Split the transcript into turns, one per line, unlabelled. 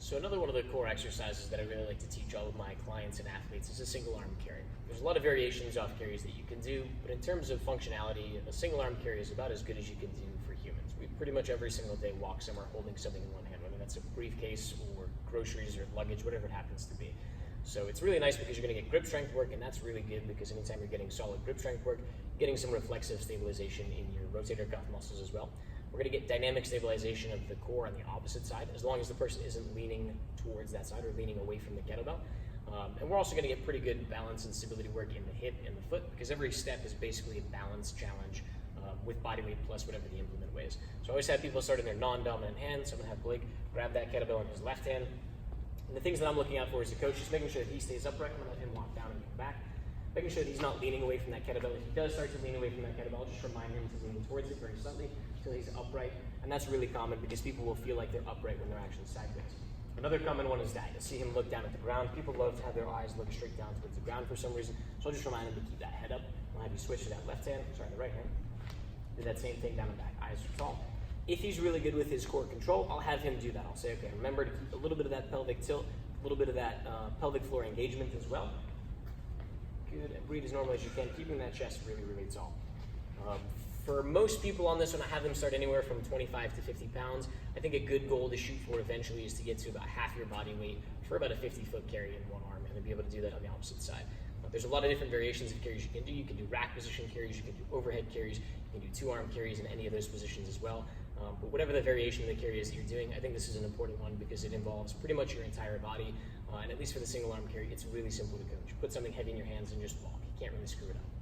So another one of the core exercises that I really like to teach all of my clients and athletes is a single arm carry. There's a lot of variations off carries that you can do, but in terms of functionality, a single arm carry is about as good as you can do for humans. We pretty much every single day walk somewhere holding something in one hand, whether that's a briefcase or groceries or luggage, whatever it happens to be. So it's really nice because you're going to get grip strength work, and that's really good because anytime you're getting solid grip strength work, getting some reflexive stabilization in your rotator cuff muscles as well. We're going to get dynamic stabilization of the core on the opposite side, as long as the person isn't leaning towards that side or leaning away from the kettlebell. And we're also going to get pretty good balance and stability work in the hip and the foot, because every step is basically a balance challenge with body weight plus whatever the implement weighs. So I always have people start in their non-dominant hand. So I'm going to have Blake grab that kettlebell in his left hand. And the things that I'm looking out for as a coach is making sure that he stays upright. I'm going to let him walk down and come back. Making sure that he's not leaning away from that kettlebell. If he does start to lean away from that kettlebell, just remind him to lean towards it very slightly until he's upright. And that's really common because people will feel like they're upright when they're actually sideways. Another common one is that. You'll see him look down at the ground. People love to have their eyes look straight down towards the ground for some reason. So I'll just remind him to keep that head up. I'll have you switch to that left hand, the right hand. Do that same thing down the back. Eyes are tall. If he's really good with his core control, I'll have him do that. I'll say, okay, remember to keep a little bit of that pelvic tilt, a little bit of that pelvic floor engagement as well. Good, and breathe as normal as you can, keeping that chest really, really tall. For most people on this one, I have them start anywhere from 25 to 50 pounds. I think a good goal to shoot for eventually is to get to about half your body weight for about a 50-foot carry in one arm, and then be able to do that on the opposite side. There's a lot of different variations of carries you can do. You can do rack position carries, you can do overhead carries, you can do two-arm carries in any of those positions as well. But whatever the variation of the carry is that you're doing, I think this is an important one because it involves pretty much your entire body. And at least for the single arm carry, it's really simple to coach. Put something heavy in your hands and just walk. You can't really screw it up.